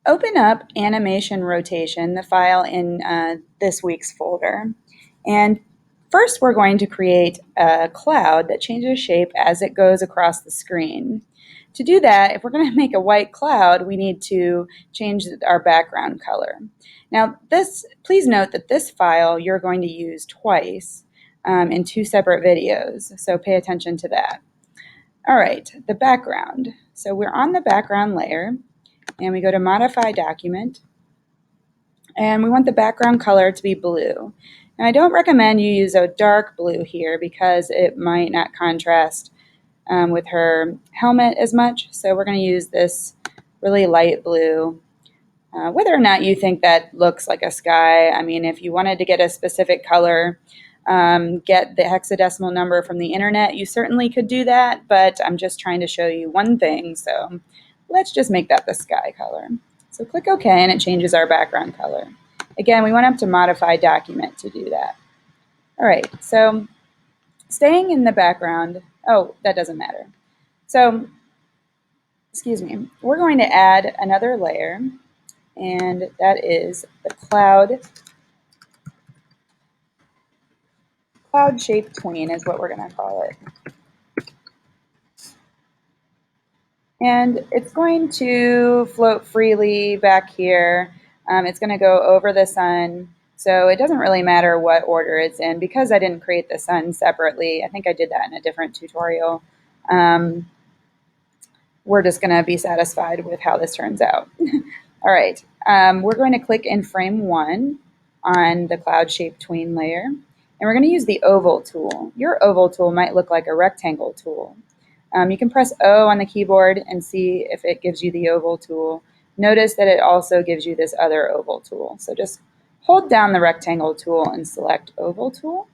open up Animation Rotation, the file in this week's folder. And first we're going to create a cloud that changes shape as it goes across the screen. To do that, if we're going to make a white cloud, we need to change our background color. Now, please note that this file you're going to use twice in two separate videos, so pay attention to that. All right, the background. So we're on the background layer, and we go to Modify Document, and we want the background color to be blue. Now, I don't recommend you use a dark blue here because it might not contrast with her helmet as much, so we're going to use this really light blue. Whether or not you think that looks like a sky, I mean, if you wanted to get a specific color, get the hexadecimal number from the internet, you certainly could do that, but I'm just trying to show you one thing, so let's just make that the sky color. So click OK, and it changes our background color. Again, we went up to Modify Document to do that. All right, so staying in the background, oh, that doesn't matter. So, excuse me, we're going to add another layer, and that is the cloud shape tween is what we're going to call it. And it's going to float freely back here. It's going to go over the sun, so it doesn't really matter what order it's in. Because I didn't create the sun separately, I think I did that in a different tutorial, we're just going to be satisfied with how this turns out. All right, we're going to click in frame 1 on the cloud shape tween layer, and we're going to use the oval tool. Your oval tool might look like a rectangle tool. You can press O on the keyboard and see if it gives you the oval tool. Notice that it also gives you this other oval tool. So just hold down the rectangle tool and select oval tool.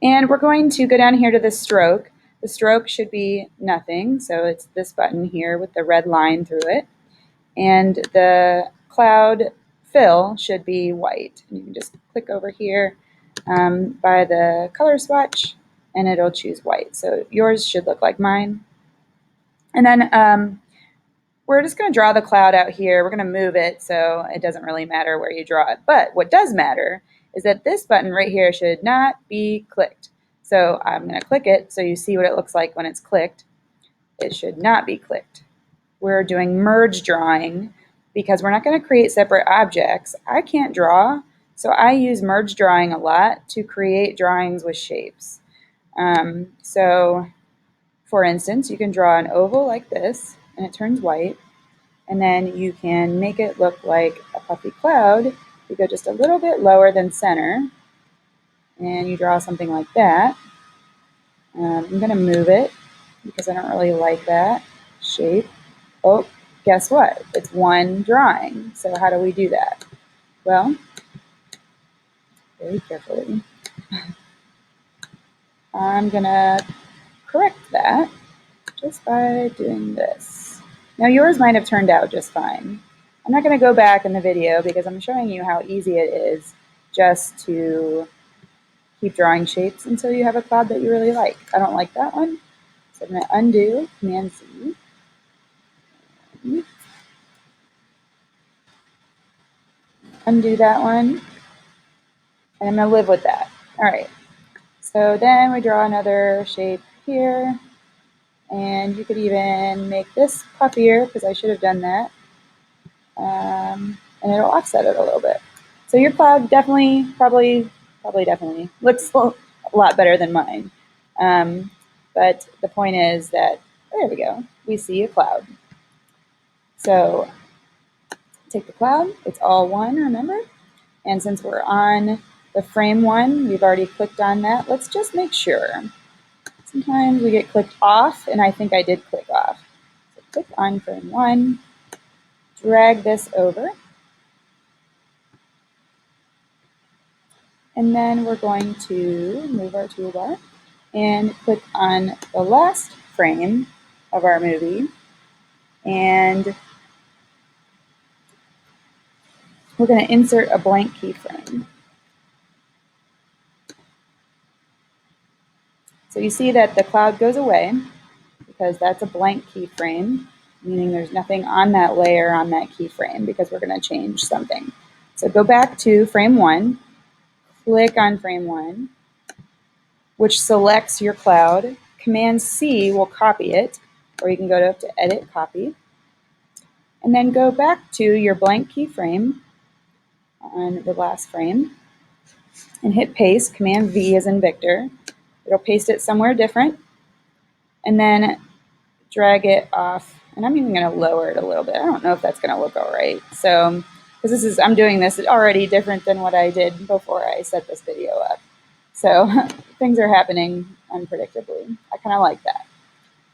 And we're going to go down here to the stroke. The stroke should be nothing, so it's this button here with the red line through it. And the cloud fill should be white. And you can just click over here by the color swatch, and it'll choose white. So yours should look like mine. And then we're just going to draw the cloud out here. We're going to move it, so it doesn't really matter where you draw it. But what does matter is that this button right here should not be clicked. So I'm going to click it so you see what it looks like when it's clicked. It should not be clicked. We're doing merge drawing because we're not going to create separate objects. I can't draw, so I use merge drawing a lot to create drawings with shapes. So, for instance, you can draw an oval like this, and it turns white, and then you can make it look like a puffy cloud. You go just a little bit lower than center, and you draw something like that. I'm going to move it because I don't really like that shape. Oh, guess what? It's one drawing. So how do we do that? Well, very carefully, I'm going to correct that just by doing this. Now yours might have turned out just fine. I'm not going to go back in the video because I'm showing you how easy it is just to keep drawing shapes until you have a cloud that you really like. I don't like that one, so I'm going to undo, Command Z. Undo that one, and I'm going to live with that. All right, so then we draw another shape here, and you could even make this puffier because I should have done that, and it'll offset it a little bit. So your cloud definitely, probably definitely looks a lot better than mine. But the point is that, there we go, we see a cloud. So take the cloud, it's all one, remember? And since we're on the frame 1, we've already clicked on that. Let's just make sure. Sometimes we get clicked off, and I think I did click off. So click on frame 1, drag this over, and then we're going to move our toolbar and click on the last frame of our movie, and we're going to insert a blank keyframe. So you see that the cloud goes away because that's a blank keyframe. meaning there's nothing on that layer on that keyframe because we're going to change something. So go back to frame 1, click on frame 1, which selects your cloud. Command C will copy it, or you can go up to Edit, Copy, and then go back to your blank keyframe on the last frame and hit Paste. Command V as in Victor. It'll paste it somewhere different, and then drag it off. And I'm even going to lower it a little bit. I don't know if that's going to look all right. So, because I'm doing this already different than what I did before I set this video up. So things are happening unpredictably. I kind of like that.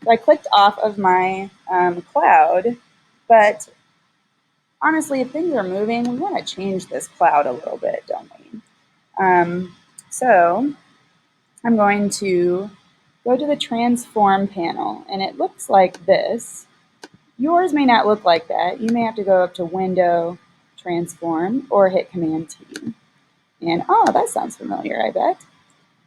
So I clicked off of my cloud, but honestly, if things are moving, we want to change this cloud a little bit, don't we? So I'm going to go to the transform panel, and it looks like this. Yours may not look like that. You may have to go up to Window, Transform, or hit Command T. And oh, that sounds familiar, I bet.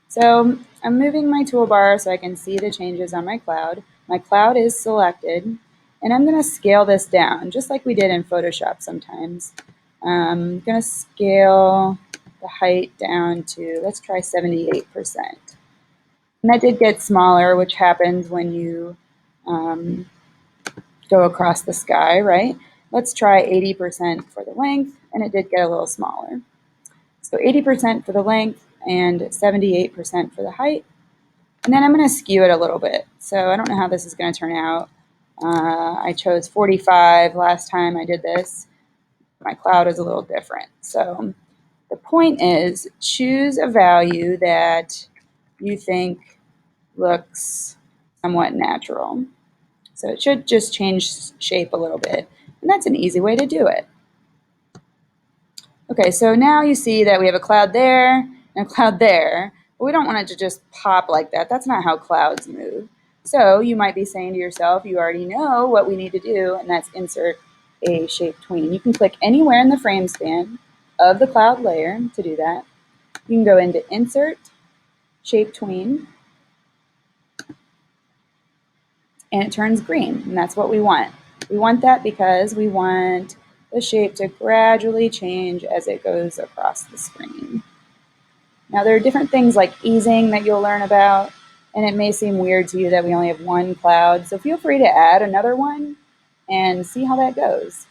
So I'm moving my toolbar so I can see the changes on my cloud. My cloud is selected, and I'm going to scale this down, just like we did in Photoshop sometimes. I'm going to scale the height down to, let's try 78%. And that did get smaller, which happens when you go across the sky, right? Let's try 80% for the length, and it did get a little smaller. So 80% for the length and 78% for the height. And then I'm going to skew it a little bit. So I don't know how this is going to turn out. I chose 45 last time I did this. My cloud is a little different. So the point is, choose a value that you think looks somewhat natural. So it should just change shape a little bit. And that's an easy way to do it. Okay, so now you see that we have a cloud there and a cloud there, but we don't want it to just pop like that. That's not how clouds move. So you might be saying to yourself, you already know what we need to do, and that's insert a shape tween. You can click anywhere in the frame span of the cloud layer to do that. You can go into Insert, Shape Tween, and it turns green, and that's what we want. We want that because we want the shape to gradually change as it goes across the screen. Now there are different things like easing that you'll learn about, and it may seem weird to you that we only have one cloud, so feel free to add another one and see how that goes.